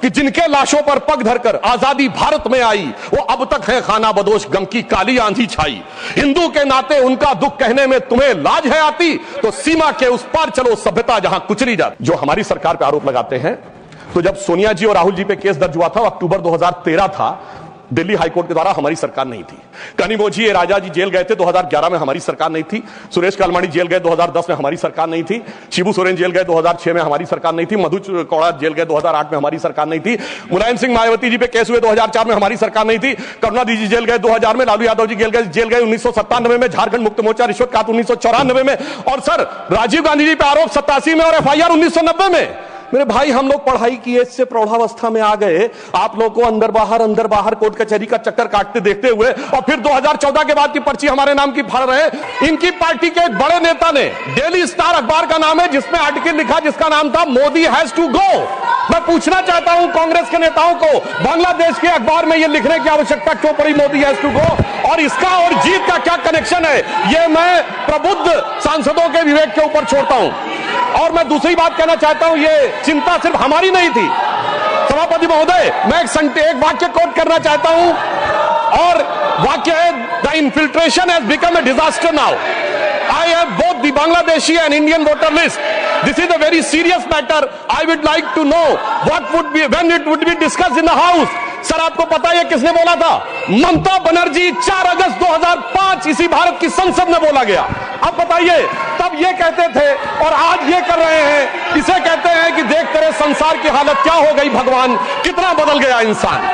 कि जिनके लाशों पर पग धरकर आजादी भारत में आई, वो अब तक है खाना बदोश, गम की काली आंधी छाई। हिंदू के नाते उनका दुख कहने में तुम्हें लाज है आती, तो सीमा के उस पार चलो सभ्यता जहां कुचली जाती। जो हमारी सरकार पे आरोप लगाते हैं, तो जब सोनिया जी और राहुल जी पे केस दर्ज हुआ था, अक्टूबर 2013 था, दिल्ली हाईकोर्ट के द्वारा हमारी सरकार नहीं थी। कनिमोझी राजा जी जेल गए थे 2011 में, हमारी सरकार नहीं थी। सुरेश कालमाणी जेल गए 2010 में, हमारी सरकार नहीं थी। शिबू सोरेन जेल गए 2006 में, हमारी सरकार नहीं थी। मधु कौड़ा जेल गए 2008 में, हमारी सरकार नहीं थी। मुलायम सिंह मायावती जी पे केस हुए 2004 में, हमारी सरकार नहीं थी। करुणानिधि जी जेल गए 2000 में, लालू यादव जी जेल गए 1997 में, झारखंड मुक्त मोर्चा रिश्वत काट 1994 में, और सर राजीव गांधी जी पे आरोप 87 में और FIR 1990 में। मेरे भाई, हम लोग पढ़ाई की एज से प्रौढ़ावस्था में आ गए, आप लोगों को अंदर बाहर कोर्ट कचहरी का चक्कर काटते देखते हुए, और फिर 2014 के बाद की पर्ची हमारे नाम की फाड़ रहे हैं। इनकी पार्टी के एक बड़े नेता ने, डेली स्टार अखबार का नाम है, जिसमें आर्टिकल लिखा जिसका नाम था मोदी हैज टू गो। मैं पूछना चाहता हूं कांग्रेस के नेताओं को, बांग्लादेश के अखबार में यह लिखने की आवश्यकता क्यों पड़ी मोदी हैज टू गो, और इसका और जीत का क्या कनेक्शन है, यह मैं प्रबुद्ध सांसदों के विवेक के ऊपर छोड़ता हूं। और मैं दूसरी बात कहना चाहता हूं, यह चिंता सिर्फ हमारी नहीं थी सभापति महोदय। मैं एक वाक्य कोट करना चाहता हूं, और वाक्य है, the infiltration has become a disaster now. I have both the Bangladeshi and Indian voter list. This is a very serious matter. I would like to know when it would be discussed in the House. Sir, आपको पता है किसने बोला था? ममता बनर्जी 4 अगस्त 2005 इसी भारत की संसद में बोला गया। अब बताइए, तब ये कहते थे और आज ये कर रहे हैं। इसे कहते हैं कि देख तेरे संसार की हालत क्या हो गई भगवान, कितना बदल गया इंसान।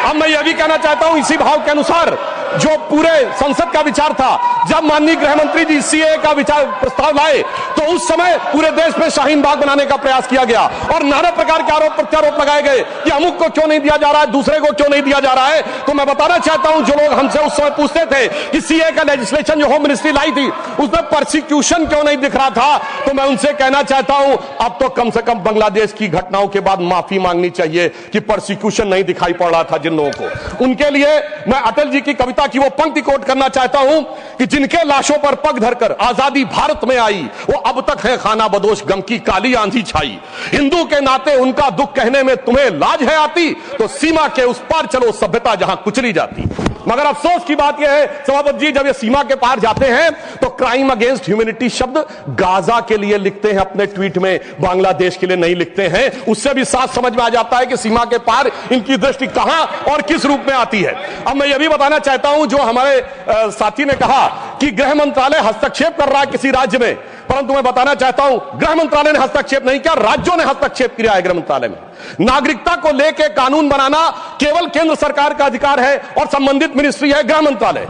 अब मैं यह भी कहना चाहता हूं, इसी भाव के अनुसार जो पूरे संसद का विचार था, जब माननीय गृह मंत्री जी CAA का विचार प्रस्ताव लाए, तो उस समय पूरे देश में शाहीन बाग बनाने का प्रयास किया गया और नाना प्रकार के आरोप प्रत्यारोप लगाए गए कि अमुक को क्यों नहीं दिया जा रहा है, दूसरे को क्यों नहीं दिया जा रहा है। तो मैं बताना चाहता हूं, जो लोग हमसे उस समय पूछते थे कि CAA का लेजिस्लेशन जो होम मिनिस्ट्री लाई थी, उसमें परसिक्यूशन क्यों नहीं दिख रहा था, तो मैं उनसे कहना चाहता हूं, अब तो कम से कम बांग्लादेश की घटनाओं के बाद माफी मांगनी चाहिए कि परसिक्यूशन नहीं दिखाई पड़ रहा था जिन लोगों को। उनके लिए मैं अटल जी की कविता की वो पंक्ति कोट करना चाहता हूं कि जिनके लाशों पर पग धरकर आजादी भारत में आई, वो अब तक है खाना बदोश, गम की काली आंधी छाई। हिंदू के नाते उनका दुख कहने में तुम्हें लाज है आती, तो सीमा के उस पार चलो सभ्यता जहां कुचली जाती। मगर अफसोस की बात यह है सभापति जी, जब ये सीमा के पार जाते हैं तो क्राइम अगेंस्ट ह्यूमैनिटी शब्द गाजा के लिए लिखते हैं अपने ट्वीट में, बांग्लादेश के लिए नहीं लिखते हैं। उससे भी साफ समझ में आ जाता है कि सीमा के पार इनकी दृष्टि कहां और किस रूप में आती है। अब मैं यह भी बताना चाहता हूं, जो हमारे साथी ने कहा कि गृह मंत्रालय हस्तक्षेप कर रहा है किसी राज्य में, परंतु मैं बताना चाहता हूं, गृह मंत्रालय ने हस्तक्षेप नहीं किया, राज्यों ने हस्तक्षेप किया है गृह मंत्रालय में। नागरिकता को लेकर कानून बनाना केवल केंद्र सरकार का अधिकार है और संबंधित मिनिस्ट्री है गृह मंत्रालय।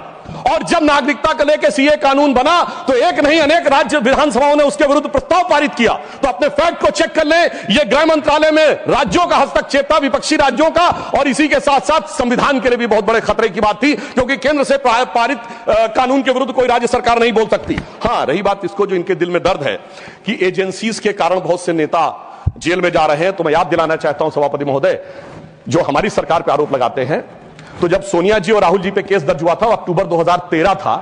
और जब नागरिकता को लेकर CAA कानून बना तो एक नहीं अनेक राज्य विधानसभाओं ने उसके विरुद्ध प्रस्ताव पारित किया। तो अपने फैक्ट को चेक कर लें, यह गृह मंत्रालय में राज्यों का हस्तक्षेप था, विपक्षी राज्यों का, और इसी के साथ साथ संविधान के लिए भी बहुत बड़े खतरे की बात थी, क्योंकि केंद्र से पारित कानून के विरुद्ध कोई राज्य सरकार नहीं बोल सकती। हां, रही बात इसको जो इनके दिल में दर्द है कि एजेंसीज के कारण बहुत से नेता जेल में जा रहे हैं, तो मैं याद दिलाना चाहता हूं सभापति महोदय, जो हमारी सरकार पर आरोप लगाते हैं, तो जब सोनिया जी और राहुल जी पे केस दर्ज हुआ था, अक्टूबर 2013 था,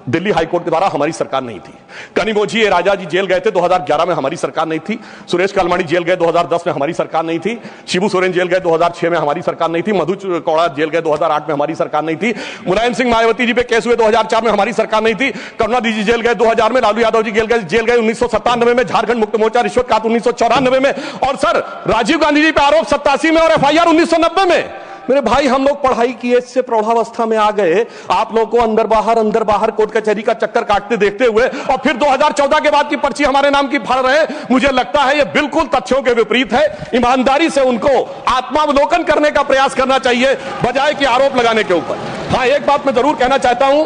दिल्ली हाईकोर्ट के द्वारा हमारी सरकार नहीं थी। कनिमोझी राजा जी जेल गए थे 2011 में, हमारी सरकार नहीं थी। सुरेश कालमाणी जेल गए 2010 में, हमारी सरकार नहीं थी। शिबू सोरेन जेल गए 2006 में, हमारी सरकार नहीं थी। मधु कौड़ा जेल गए 2008 में, हमारी सरकार नहीं थी। मुलायम सिंह मायावती जी पे केस हुए 2004 में, हमारी सरकार नहीं थी। करुणानिधि जी जेल गए 2000 में, लालू यादव जी जेल गए 1997 में, झारखंड मुक्त मोर्चा रिश्वत काट 1994 में, और सर राजीव गांधी जी पे आरोप 87 में और FIR 1990 में। मेरे भाई, हम लोग पढ़ाई की एज से प्रौढ़ावस्था में आ गए, आप लोगों को अंदर बाहर कोर्ट कचहरी का चक्कर काटते देखते हुए, और फिर 2014 के बाद की पर्ची हमारे नाम की फाड़ रहे हैं। मुझे लगता है यह बिल्कुल तथ्यों के विपरीत है। ईमानदारी से उनको आत्मावलोकन करने का प्रयास करना चाहिए, बजाय कि आरोप लगाने के ऊपर। हाँ, एक बात मैं जरूर कहना चाहता हूं,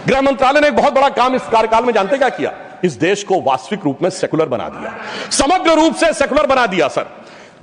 गृह मंत्रालय ने एक बहुत बड़ा काम इस कार्यकाल में जानते क्या किया? इस देश को वास्तविक रूप में सेकुलर बना दिया, समग्र रूप से सेकुलर बना दिया। सर,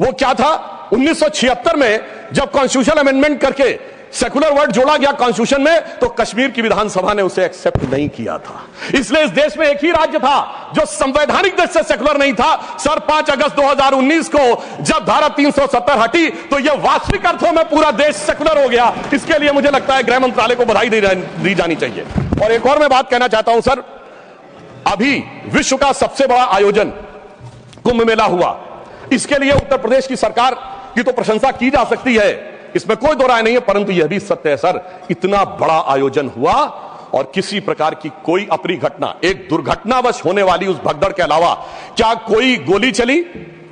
वो क्या था? 1976 में जब कॉन्स्टिट्यूशन अमेंडमेंट करके सेकुलर वर्ड जोड़ा गया कॉन्स्टिट्यूशन में, तो कश्मीर की विधानसभा ने उसे एक्सेप्ट नहीं किया था। इसलिए इस देश में एक ही राज्य था जो संवैधानिक दृष्टि से सेकुलर नहीं था। सर, 5 अगस्त 2019 को जब धारा 370 हटी, तो यह वास्तविक अर्थों में पूरा देश सेकुलर हो गया। इसके लिए मुझे लगता है गृह मंत्रालय को बधाई दी जानी चाहिए। और एक और मैं बात कहना चाहता हूं सर, अभी विश्व का सबसे बड़ा आयोजन कुंभ मेला हुआ, इसके लिए उत्तर प्रदेश की सरकार की तो प्रशंसा की जा सकती है, इसमें कोई दो राय नहीं है, परंतु यह भी सत्य है सर, इतना बड़ा आयोजन हुआ और किसी प्रकार की कोई अप्रिय घटना, एक दुर्घटनावश होने वाली उस भगदड़ के अलावा क्या कोई गोली चली,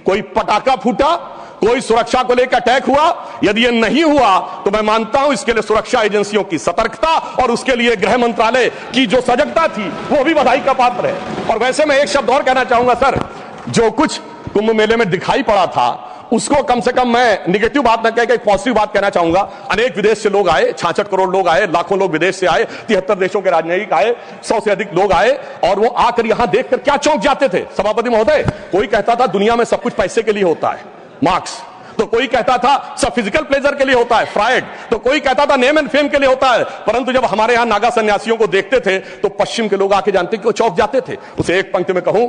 कोई पटाखा फूटा, कोई सुरक्षा को लेकर अटैक हुआ? यदि यह नहीं हुआ तो मैं मानता हूं इसके लिए सुरक्षा एजेंसियों की सतर्कता और उसके लिए गृह मंत्रालय की जो सजगता थी वो भी बधाई का पात्र है। और वैसे मैं एक शब्द और कहना चाहूंगा सर, जो कुछ कुंभ मेले में दिखाई पड़ा था उसको कम से कम मैं निगेटिव बात न कहकर एक पॉजिटिव बात कहना चाहूंगा। अनेक विदेश से लोग आए, 66 करोड़ लोग आए, लाखों लोग विदेश से आए, 73 देशों के राजनयिक आए, 100 से अधिक लोग आए और वो आकर यहां देखकर क्या चौंक जाते थे सभापति महोदय। कोई कहता था दुनिया में सब कुछ पैसे के लिए होता है, मार्क्स, तो कोई कहता था सब फिजिकल प्लेजर के लिए होता है, फ्रायड, तो कोई कहता था नेम एंड फेम के लिए होता है। परंतु जब हमारे यहां नागा सन्यासियों को देखते थे तो पश्चिम के लोग आके जानते कि वो चौंक जाते थे। उसे एक पंक्ति में कहूं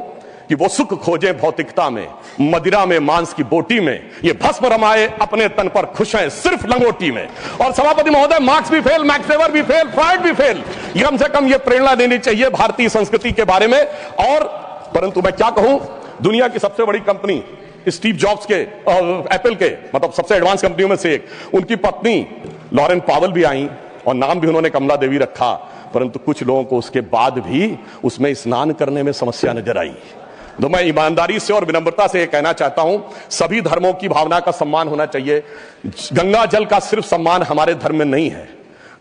कि वो सुख खोजे भौतिकता में, मदिरा में, मांस की बोटी में, ये भस्म रमाए अपने तन पर, खुश हैं सिर्फ लंगोटी में। और सभापति महोदय, मार्क्स भी फेल, मैक्स वेबर भी फेल, फ्रायड भी फेल। कम से कम ये प्रेरणा देनी चाहिए भारतीय संस्कृति के बारे में। और परंतु मैं क्या कहूं, दुनिया की सबसे बड़ी कंपनी स्टीव जॉब्स के, एप्पल के, मतलब सबसे एडवांस कंपनियों में से एक, उनकी पत्नी लॉरेन पावेल भी आई और नाम भी उन्होंने कमला देवी रखा। परंतु कुछ लोगों को उसके बाद भी उसमें स्नान करने में समस्या नजर आई। तो मैं ईमानदारी से और विनम्रता से यह कहना चाहता हूं, सभी धर्मों की भावना का सम्मान होना चाहिए। गंगा जल का सिर्फ सम्मान हमारे धर्म में नहीं है,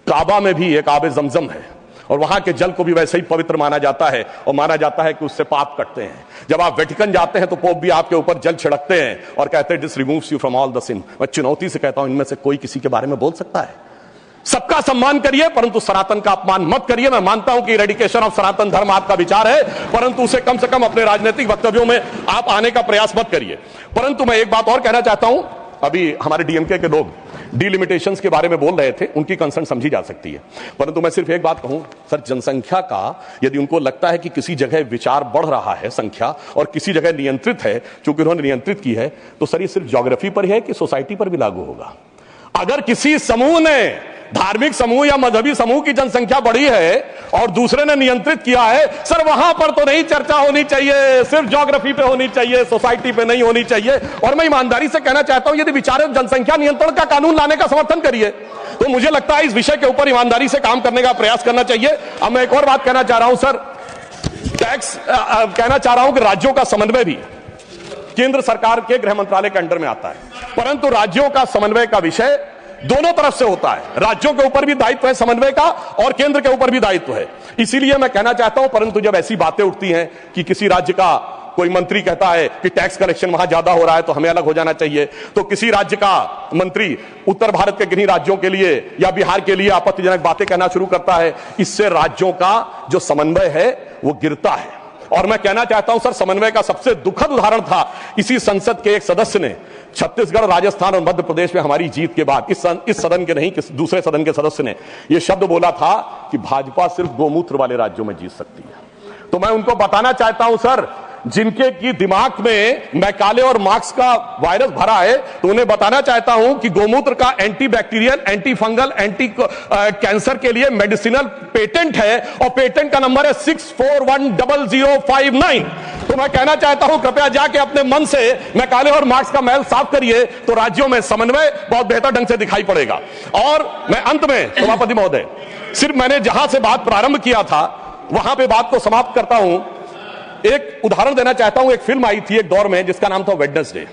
काबा में भी एक आबे जमजम है और वहां के जल को भी वैसे ही पवित्र माना जाता है और माना जाता है कि उससे पाप कटते हैं। जब आप वेटिकन जाते हैं तो पोप भी आपके ऊपर जल छिड़कते हैं और कहते हैं this removes you from all the sin. मैं चुनौती से कहता हूं, इनमें से कोई किसी के बारे में बोल सकता है? सबका सम्मान करिए परंतु सनातन का अपमान मत करिए। मैं मानता हूं कि इरेडिकेशन ऑफ सनातन धर्म आपका विचार है, परंतु उसे कम से कम अपने राजनीतिक वक्तव्यों में आप आने का प्रयास मत करिए। परंतु मैं एक बात और कहना चाहता हूं, अभी हमारे डीएमके के लोग डिलिमिटेशंस के बारे में बोल रहे थे, उनकी कंसर्न समझी जा सकती है, परंतु मैं सिर्फ एक बात कहूं सर, जनसंख्या का यदि उनको लगता है कि किसी जगह विचार बढ़ रहा है संख्या और किसी जगह नियंत्रित है, चूंकि उन्होंने नियंत्रित की है, तो सर ये सिर्फ ज्योग्राफी पर है कि सोसाइटी पर भी लागू होगा? अगर किसी समूह ने, धार्मिक समूह या मजहबी समूह की जनसंख्या बढ़ी है और दूसरे ने नियंत्रित किया है, सर वहां पर तो नहीं चर्चा होनी चाहिए, सिर्फ ज्योग्राफी पे होनी चाहिए, सोसाइटी पे नहीं होनी चाहिए। और मैं ईमानदारी से कहना चाहता हूं, यदि विचार जनसंख्या नियंत्रण का कानून लाने का समर्थन करिए, तो मुझे लगता है इस विषय के ऊपर ईमानदारी से काम करने का प्रयास करना चाहिए। अब मैं एक और बात कहना चाह रहा हूं सर, टैक्स कहना चाह रहा हूं कि राज्यों का समन्वय भी केंद्र सरकार के गृह मंत्रालय के अंडर में आता है, परंतु राज्यों का समन्वय का विषय दोनों तरफ से होता है। राज्यों के ऊपर भी दायित्व है समन्वय का और केंद्र के ऊपर भी दायित्व है। इसीलिए मैं कहना चाहता हूं, परंतु जब ऐसी बातें उठती हैं कि किसी राज्य का कोई मंत्री कहता है कि टैक्स कलेक्शन वहां ज्यादा हो रहा है तो हमें अलग हो जाना चाहिए, तो किसी राज्य का मंत्री उत्तर भारत के किन्हीं राज्यों के लिए या बिहार के लिए आपत्तिजनक बातें कहना शुरू करता है, इससे राज्यों का जो समन्वय है वो गिरता है। और मैं कहना चाहता हूं सर, समन्वय का सबसे दुखद उदाहरण था इसी संसद के एक सदस्य ने छत्तीसगढ़, राजस्थान और मध्य प्रदेश में हमारी जीत के बाद इस सदन के नहीं, दूसरे सदन के सदस्य ने यह शब्द बोला था कि भाजपा सिर्फ गोमूत्र वाले राज्यों में जीत सकती है। तो मैं उनको बताना चाहता हूं सर, जिनके की दिमाग में मैकाले और मार्क्स का वायरस भरा है, तो उन्हें बताना चाहता हूं कि गोमूत्र का anti bacterial, anti fungal, anti cancer के लिए मेडिसिनल पेटेंट है और पेटेंट का नंबर है 64100059। तो मैं कहना चाहता हूं, कृपया जाके अपने मन से मैकाले और मार्क्स का महल साफ करिए, तो राज्यों में समन्वय बहुत बेहतर ढंग से दिखाई पड़ेगा। और मैं अंत में सभापति महोदय, सिर्फ मैंने जहां से बात प्रारंभ किया था वहां पे बात को समाप्त करता हूं। एक उदाहरण देना चाहता हूं, एक फिल्म आई थी एक दौर में जिसका नाम था वेडनेसडे,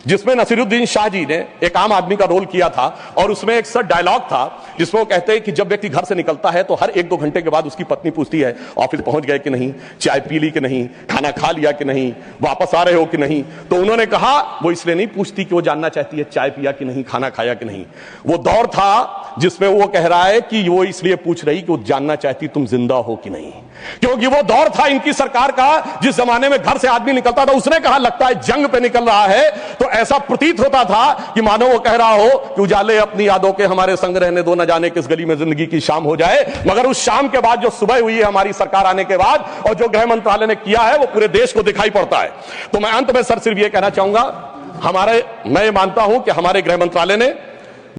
जिसमें नसीरुद्दीन शाह जी ने एक आम आदमी का रोल किया था और उसमें एक सर डायलॉग था जिसमें वो कहते हैं कि जब व्यक्ति घर से निकलता है तो हर 1-2 घंटे के बाद उसकी पत्नी पूछती है ऑफिस पहुंच गए कि नहीं, चाय पी ली कि नहीं, खाना खा लिया कि नहीं, वापस आ रहे हो कि नहीं। तो उन्होंने कहा वो इसलिए नहीं पूछती कि वो जानना चाहती है चाय पिया कि नहीं, खाना खाया कि नहीं। वो दौर था जिसमें वो कह रहा है कि वो इसलिए पूछ रही कि वो जानना चाहती तुम जिंदा हो कि नहीं, क्योंकि वो दौर था इनकी सरकार का जिस जमाने में घर से आदमी निकलता था, उसने कहा लगता है जंग पे निकल रहा है, तो ऐसा प्रतीत होता था कि मानो वो कह रहा हो कि उजाले अपनी यादों के हमारे संग रहने दो, न जाने किस गली में जिंदगी की शाम हो जाए। मगर उस शाम के बाद जो सुबह हुई है हमारी सरकार आने के बाद और जो गृह मंत्रालय ने किया है वो पूरे देश को दिखाई पड़ता है। तो मैं अंत में सर सिर्फ ये कहना चाहूंगा, मैं मानता हूं कि हमारे गृह मंत्रालय ने